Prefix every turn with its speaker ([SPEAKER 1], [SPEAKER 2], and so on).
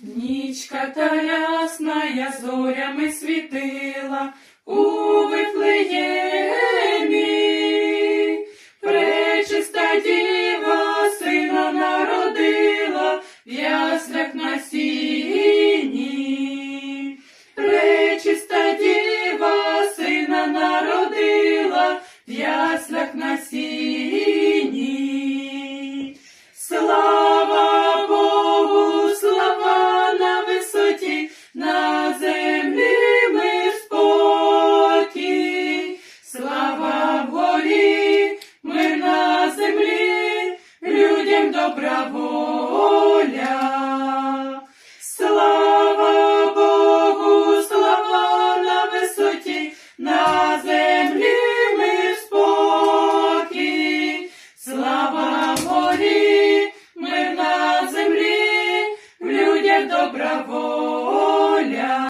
[SPEAKER 1] Нічка та ясна зорями світила у Вифлеємі. Пречиста діва сина народила в яслях на сіні. Пречиста діва сина народила в яслях на сіні. Слава Богу, слава на висоті, на землі мир спокій. Слава вгорі, мир на землі, людям добра воля. Слава Богу, слава на висоті, на землі мир спокій. Слава вгорі, мир на землі, в людях добра воля.